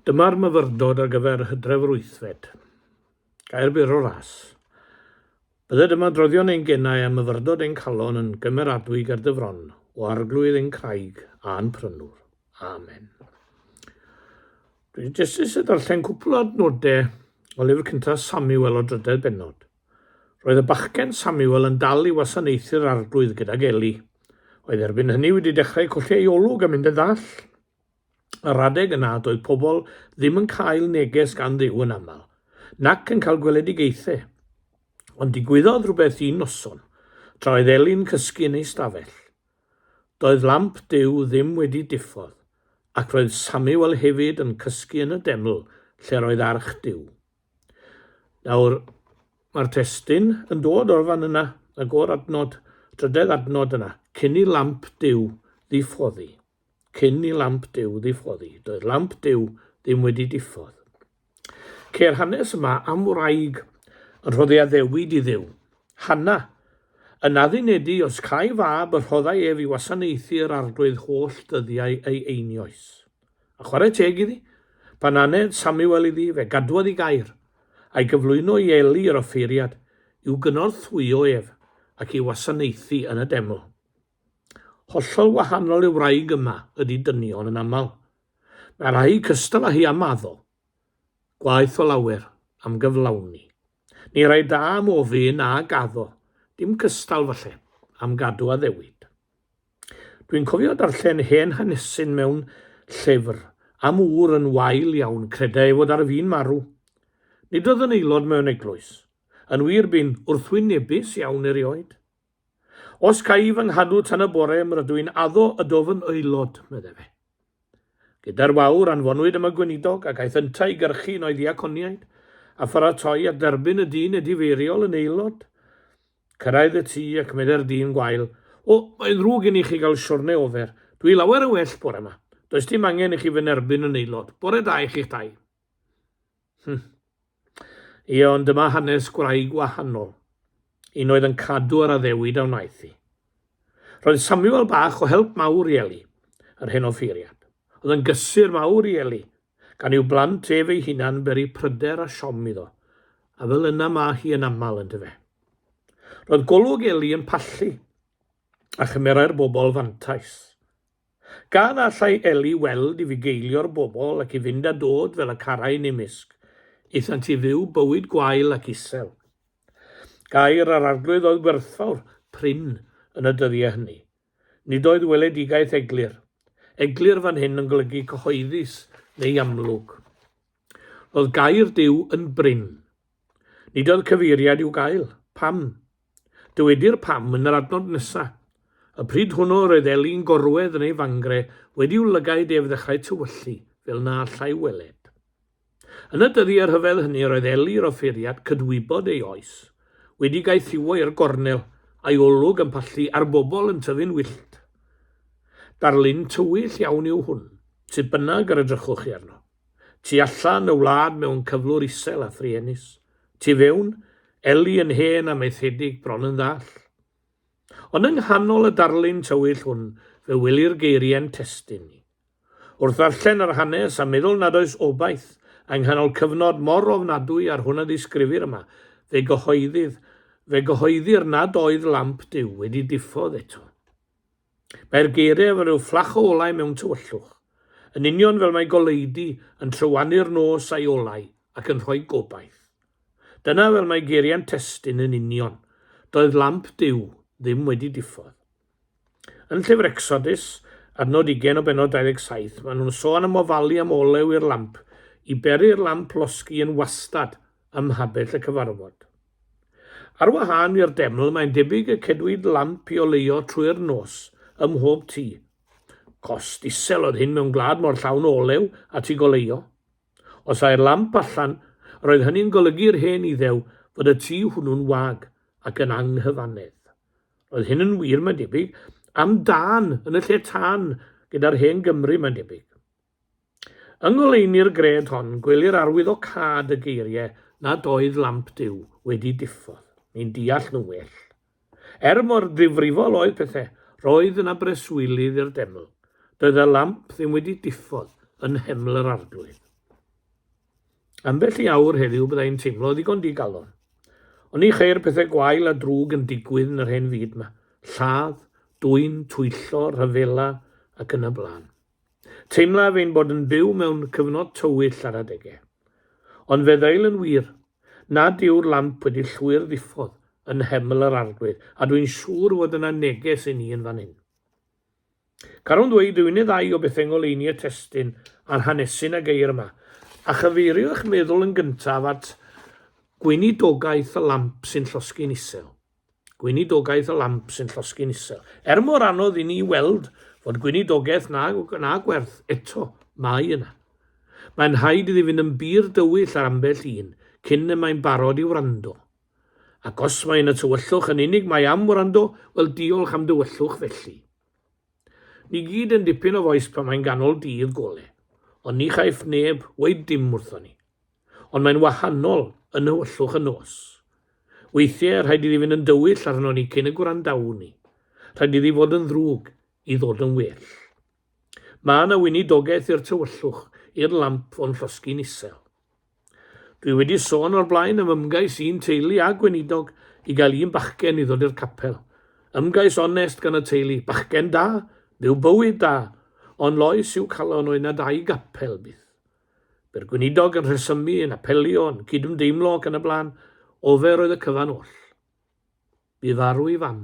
Dyma'r myfyrdod ar gyfer Hydref yr Wythfed. Gair byr o ras. Bydde dyma droddion ein gennau am myfyrdod ein calon yn gymeradwy ger dyfron o arglwydd ein craig a'n prynwr. Amen. Dwi jyst eisiau darllen cwpl o adnodau o lyfr cyntaf Samiwel o drydedd bennod. Roedd y bachgen Samiwel yn dal i wasanaethu'r arglwydd gydag Eli. Oedd erbyn hynny wedi dechrau colli ei olwg a mynd y ddall. Yr adeg yna doedd pobl ddim yn cael neges gan Dduw yn aml, nac yn cael gweledigaethau. Ond digwyddodd rhywbeth un noson, tra oedd Eli'n cysgu yn ei stafell. Doedd lamp Duw ddim wedi diffodd, ac roedd Samiwel hefyd yn cysgu yn y deml lle roedd arch Duw. Nawr, mae'r testun yn dod o'r fan yna, ac o'r adnod, drydedd adnod yna, cyn i lamp Duw ddiffoddi. Cyn i lamp Duw ddiffoddi. Doedd lamp Duw ddim wedi diffodd. Ceir hanes yma am wraig yn rhoddi addewid i Dduw. Hanna, yn addunedi os cae fab y rhoddai ef i wasanaethu'r arglwydd holl dyddiau ei einioes. A chwarae teg iddi, pan aned Samiwel iddi fe gadwodd i gair, a'i gyflwyno i Eli yr offeiriad, i'w gynorthwyo ef ac i wasanaethu yn y deml. Hollol wahanol yw wraig yma ydy dynion yn aml. Mae rhai cystal â hi am addo, gwaith o lawer am gyflawni. Ni rai da am ofyn a gaddo, dim cystal falle, am gadw a ddewid. Dwi'n cofio darllen hen hanesy'n mewn llyfr am ŵr yn wael iawn credau fod ar fi'n marw. Nid oedd yn aelod mewn eglwys, yn wir bu'n wrthwynebus iawn erioed. Os cael fy nghadw tan y bore, rydw i'n addo y dofn aelod, medde fe. Gyda'r wawr anfonwyd am y gweinidog ac aeth ynta i gyrchu yn o'i ddiaconiaid, a pharatoi at dderbyn y dyn y difeiriol yn aelod. Cyrraedd y tŷ ac medde'r dyn gwael, mae'n ddrwg i ni chi gael siwrne ofer. Dwi lawer y well bore yma. Does dim angen i chi fy nerbyn yn aelod. Bore da i chi'ch dau. Ond dyma hanes gwraig wahanol. Un oedd yn cadw ar addewid a wnaeth hi. Roedd Samiwel bach o help mawr i Eli, yr hen offeiriad. Oedd yn gysur mawr i Eli, gan i'w blant ef ei hunan beri pryder a siom iddo, a fel yna mae hi yn aml yn dyfe. Roedd golwg Eli yn pallu, a chymerau'r bobl fantais. Gan allai Eli weld i fugeilio'r bobl ac i fynd a dod fel y carau nimisg, eithant i fyw bywyd gwael ac isel. Gair ar arglwydd oedd werthfawr, prin, yn y dyddiau hynny. Nid oedd weledigaeth eglur. Eglur fan hyn yn golygu cyhoeddus neu amlwg. Oedd gair Duw yn brin. Nid oedd cyfeiriad i'w gael. Pam? Dywedir pam yn yr adnod nesaf. Y pryd hwnnw roedd Eli'n gorwedd yn ei fangre wedi'w lygaid ef ddechrau tywyllu, fel na allai weled. Yn y dyddiau'r rhyfel hynny roedd Eli'r offeiriad cydwybod ei oes, wedi gael thiwo i'r gornel a'i olwg yn pallu a'r bobl yn tyfu'n wyllt. Darlun tywyll iawn yw hwn, sut bynnag yr edrychwch chi arno. Tu allan y wlad mewn cyflwr isel a thrienus. Tu fewn, Eli yn hen a meithedig bron yn ddall. Ond yng nghanol y darlun tywyll hwn, fe wyli'r geiriau'n testun ni. Wrth ddarllen yr hanes a meddwl nad oes obaith yng nghanol cyfnod mor ofnadwy ar hwn a ddisgrifir yma, fe gyhoeddir nad oedd lamp Duw wedi diffodd eto. Mae'r geiriau fel rhyw fflach o olau mewn tywyllwch, yn union fel mae goleidi yn trywanu'r nos a'i olau ac yn rhoi gobaith. Dyna fel mae geiriau'n testun yn union, doedd lamp Duw ddim wedi diffodd. Yn llyfr Exodus, adnod 20 o bennod 27, maen nhw'n sôn am ofalu am olew i'r lamp, i beri'r lamp losgi yn wastad ym mhabell y cyfarfod. Ar wahân i'r deml, mae'n debyg y cedwyd lamp i oleio trwy'r nos ym mhob tŷ. Cost isel oedd hyn mewn gwlad mor llawn o olew a tu goleio. Os ai'r lamp allan, roedd hynny'n golygu'r hen iddew fod y tŷ hwnnw'n wag ac yn anghyfanedd. Roedd hyn yn wir, mae'n debyg, am dan yn y lle tân gyda'r hen Gymru, mae'n debyg. Yng ngoleuni'r gred hon, gwelir arwydd o cad y geiriau nad oedd lamp Duw wedi diffodd. Ni'n deall nhw well. Mor ddifrifol oedd pethau, roedd yna breswylydd i'r deml. Doedd y lamp ddim wedi diffodd yn heml yr arglwydd. Ambell i awr heddiw byddai'n teimlo ddigon digalon. Ond i cheir pethau gwael a drwg yn digwydd yn yr hen fyd yma. Lladd, dwyn, twyllo, rhyfela ac yn y blaen. Teimla fe'n bod yn byw mewn cyfnod tywyll ar adegau. Ond fe ddeil yn wir, nad yw'r lamp wedi llwyr ddiffodd yn heml yr arglwydd, a dwi'n siŵr fod yna neges i ni yn fan hyn. Carwn dweud dwi'n ei ddau o bethau ngoleuni y testyn a'r hanesy'n y geir yma, a chyfeiriwch meddwl yn gyntaf at gweinidogaeth y lamp sy'n llosgi'n isel. Gweinidogaeth y lamp sy'n llosgi'n isel. Mor anodd i ni weld fod gweinidogaeth na gwerth, eto mae yna. Mae'n rhaid iddi fynd yn bir dywyll ar ambell un, cyn y mae'n barod i wrando. Ac os mae'n y tywyllwch yn unig mae am wrando, wel diolch am dywyllwch felly. Ni gyd yn dipyn o foes pan mae'n ganol dydd gole, ond ni chaiff neb weid dim wrtho ni. Ond mae'n wahanol yn y wyllwch y nos. Weithiau rhaid iddi fynd yn dywyll arno ni cyn y gwrandawn ni. Rhaid iddi fod yn ddrwg i ddod yn well. Mae yna weinidogaeth i'r tywyllwch i'r lamp o'n llosgi'n isel. Dwi wedi sôn o'r blaen am ymgais un teulu a gweinidog i gael un bachgen i ddod i'r capel. Ymgais onest gan y teulu, bachgen da, byw bywyd da, ond loes i'w calon o yna 2 gapel bydd. By'r gweinidog yn rhesymu, yn apelio, yn cydymdeimlo ac yn y blaen, ofer oedd y cyfan oll. Bu farw I fam.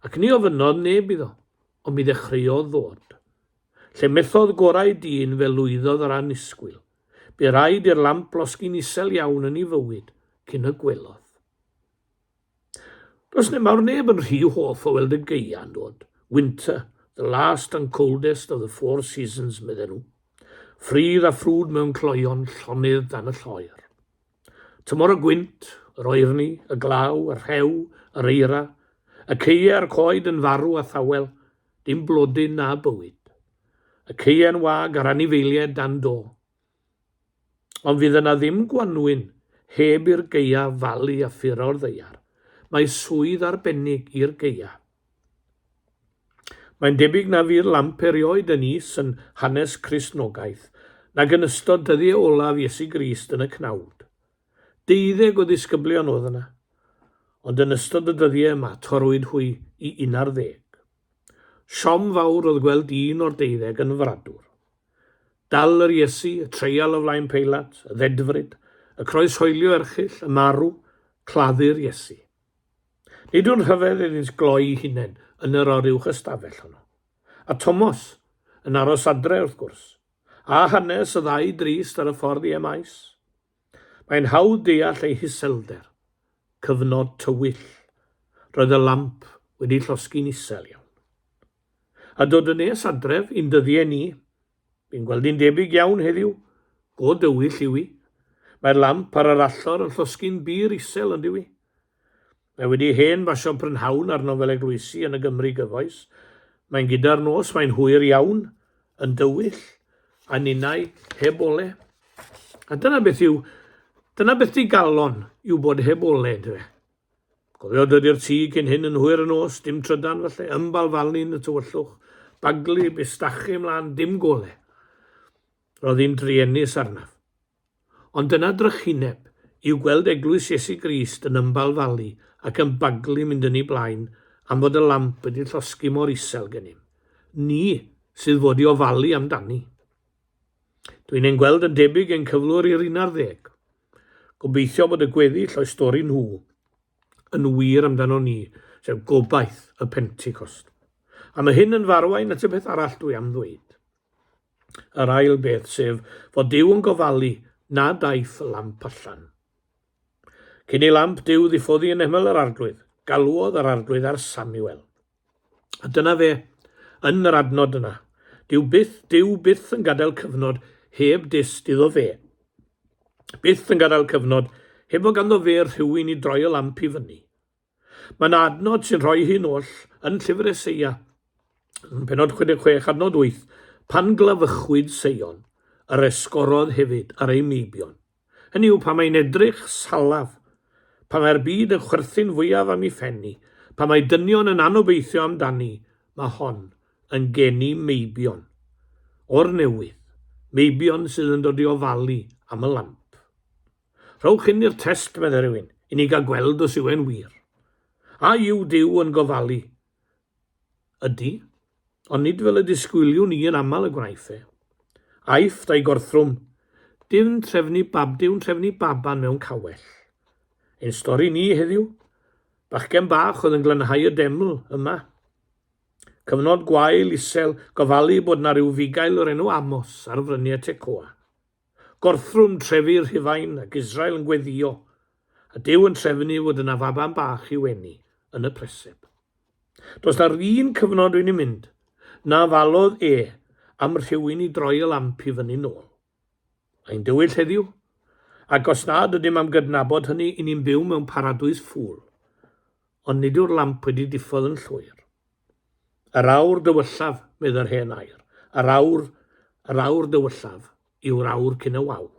Ac ni ofynodd neb iddo, ond mi ddechreuodd ddod. Lle methodd gorau dyn fel lwyddodd yr anisgwyl. Bu rhaid i'r lamp losgi'n isel iawn yn ei fywyd cyn y gwelodd. Does mawr neb yn rhy hoff o weld y geia'n dod. Winter, the last and coldest of the 4 seasons, medden nhw. Ffridd a ffrwd mewn cloion llonydd dan y lloer. Tymor y gwynt, yr oerni, y glaw, y rhew, yr eira, y ceia a'r coed yn farw a thawel, dim blodyn na bywyd. Y ceia'n wag a'r anifeiliaid dan do. Ond fydd yna ddim gwanwyn heb i'r geia falu a ffuro'r ddeiar. Mae swydd arbennig i'r geia. Mae'n debyg na fydd lamp erioed yn is yn hanes Cristnogaeth, nag yn ystod dyddiau olaf Iesu Grist yn y cnawd. 12 o ddisgyblion oedd yna, ond yn ystod y dyddiau yma torwyd hwy I 11. Siom fawr oedd gweld un o'r 12 yn fradwr. Dal yr Iesu, y treial o flaen Peilat, y ddedfryd, y croeshoelio erchyll, y marw, claddu'r Iesu. Nid yw'n rhyfedd iddynt gloi I hunain yn yr oruwch ystafell honno. A Thomas yn aros adre wrth gwrs, a hanes y 2 drist ar y ffordd I emais. Mae'n hawdd deall ei hiselder, cyfnod tywyll, roedd y lamp wedi llosgi'n isel iawn. A dod yn nes adref i'n dyddiau ni, fi'n gweld i'n debyg iawn heddiw, go dywyll yw I. Mae'r lamp ar yr allor yn llosgi'n bir isel yn diwy. Mae wedi hen basio prynhawn arno fel eglwysi yn y Gymru gyfoes. Mae'n gyda'r nos, mae'n hwyr iawn, yn dywyll, a ninnau heb ole. A dyna beth digalon yw bod heb ole, dwi. Cofio dydy'r tŷ cyn hyn yn hwyr y nos, dim trydan falle, ymbalfalu'n y tywyllwch, baglu, bistachu mlaen, dim gole. Roedd hi'n driennus arnaf. Ond dyna drychineb yw gweld eglwys Iesu Grist yn ymbalfalu ac yn baglu mynd yn ei blaen am fod y lamp wedi llosgi mor isel gennym. Ni sydd fod I ofalu amdani. Dwi'n ein gweld yn debyg ein cyflwr i'r 11. Gobeithio bod y gweddill o'i stori nhw yn wir amdano ni, sef gobaith y Pentecost. A mae hyn yn farwain at y beth arall dwi am ddweud. Yr ail beth sef fod Duw yn gofalu na daeth y lamp allan. Cyn I lamp Duw ddiffoddi yn hemel yr arglwydd, galwodd yr arglwydd ar Samiwel. A dyna fe, yn yr adnod yna, Duw byth yn gadael cyfnod heb dist iddo fe. Byth yn gadael cyfnod heb o ganddo fe rhywun I droi y lamp I fyny. Mae'n adnod sy'n rhoi hi'n oll yn llyfr Eseia, yn penod 66 adnod 8, pan glyfychwyd Seion, yr esgorodd hefyd ar ei meibion. Hynny yw pan mae'n edrych salaf, pan mae'r byd yn chwerthu'n fwyaf am ei ffenni, pan mae dynion yn anobeithio amdani, mae hon yn geni meibion. O'r newydd, meibion sydd yn dod I ofalu am y lamp. Rhowch hyn i'r test, meddai rhywun, i ni gael gweld os yw e'n wir. A yw Duw yn gofalu? Ydy, ond nid fel y disgwyliwn ni yn aml y gwnaeth e. Aifft a'i gorthrwm, diw'n trefnu baban mewn cawell. Ein stori ni heddiw, bachgen bach oedd yn glanhau y deml yma. Cyfnod gwael isel gofalu bod na ryw fugail o'r enw Amos ar fryniau Tecoa. Gorthrwm trefu'r Rhufain ac Israel yn gweddio, a Duw yn trefnu fod yna faban bach i wenu yn y preseb. Does na'r un cyfnod dwi'n ei mynd, na falodd am rhywun i droi y lamp i fyny nôl. Mae'n dywyll heddiw, ac os nad ydym am gydnabod hynny i ni'n byw mewn paradwys ffŵl, ond nid yw'r lamp wedi diffodd yn llwyr. Yr awr dywyllaf, medda'r hen air. Yr awr dywyllaf yw'r awr cyn y wawr.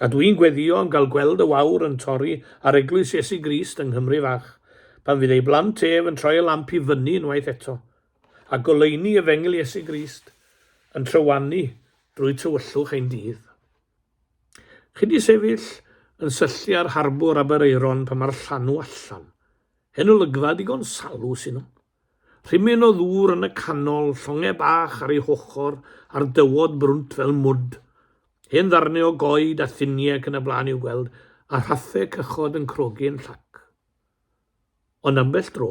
A dwi'n gweddio am gael gweld y wawr yn torri ar eglwys Iesu Grist yng Nghymru fach, pan fydd ei blant ef yn troi y lamp i fyny unwaith eto, a goleuni efengil Iesu Grist yn trywanu drwy tywyllwch ein dydd. Chi di sefyll yn syllu ar harbwr Abereiron pan mae'r llanw allan. Hen olygfa digon salw sy'n nhw. Rhymyn o ddŵr yn y canol, llongau bach ar ei hochor, a'r dywod brwnt fel mwd. Hen ddarnau o goed a thiniau ac yn y blaen i'w gweld, a rhathau cychod yn crogi'n llac. Ond ambell dro,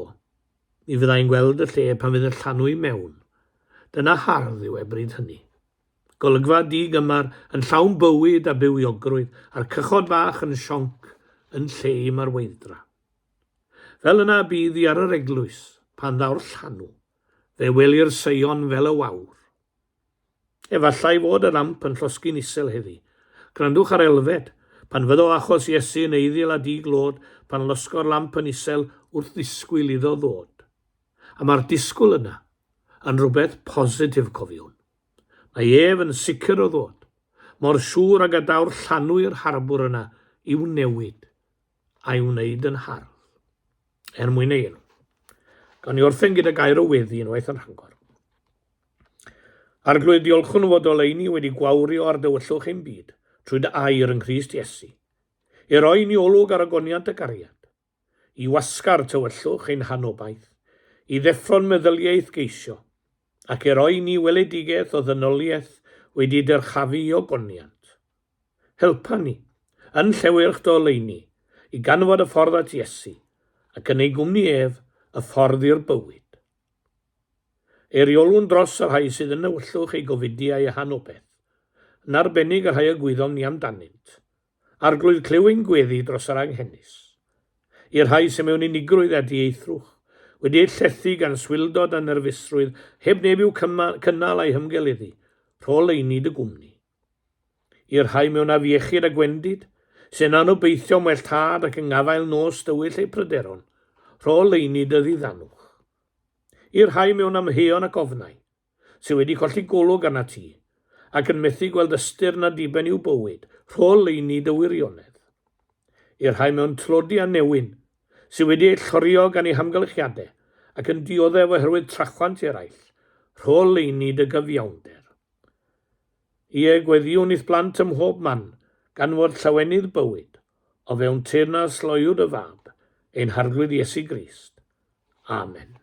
mi fyddai'n gweld y lle pan fydd y llanw i mewn. Dyna hardd yw e bryd hynny. Golygfa digymar yn llawn bywyd a bywiogrwydd, a'r cychod bach yn sionc yn lle i marweddra. Fel yna bydd i ar yr eglwys, pan ddaw'r llanw, fe welir seion fel y wawr. Efallai fod y lamp yn llosgi'n isel heddi. Grandwch ar elfed, pan fyddo achos Iesu yn eiddiol a diglod, pan losgo'r lamp yn isel wrth ddisgwyl iddo ddod. A mae'r disgwyl yna yn rhywbeth positif cofiwn. Mae ef yn sicr o ddod, mor siŵr ag adaw'r llanw'r harbwr yna i'w newid a'i wneud yn hardd. Mwyn ei enw. Gan i orffen gyda gair o weddi unwaith yn Rhangor. Arglwydd diolchwn fod oleuni wedi gwawrio ar dywyllwch ein byd, trwy dy air yn Crist Iesu. I roi ni olwg ar agoniad y gariad, i wasgar tywyllwch ein hanobaeth, i ddeffro'n meddyliaeth geisio, ac i roi ni weledigaeth o ddynoliaeth wedi dyrchafu i ogoniant. Helpa ni, yn llewyrch dy oleuni, i ganfod y ffordd at Iesu, ac yn ei gwmni ef y ffordd i'r bywyd. Eiriolwn dros yr rhai sydd yn newyllwch ei gofidiau a hanobeth, yn arbennig yr rhai y gwyddom ni amdanynt, arglwydd clyw ein gweddi dros yr anghennus. I'r rhai sy'n mewn unigrwydd a dieithrwch, wedi ei llethu gan swildod a nerfusrwydd, heb neb i'w cynnal a'i hymgeleddu, rhol leini dy gwmni. I'r rhai mewn afiechyd a gwendid, sy'n anobeithio mwelltad ac yn ngafael nos dywyll ei pryderon, rhol leini dy ddiddanwch. I'r rhai mewn amheuon ac ofnau, sydd wedi colli golwg arna ti, ac yn methu gweld ystyr na diben i'w bywyd, rhol leini dy wirionedd. I'r rhai mewn tlodi a newyn, sydd wedi ei llorio gan ei hamgylchiadau, ac yn dioddef oherwydd trachwant eraill, rhol leini dy gyfiawnder. Ie gweddiwn i'th blant ymhob man, gan fod llawenydd bywyd, o fewn teyrnas loiwd y fab, ein harglwydd Iesu Grist. Amen.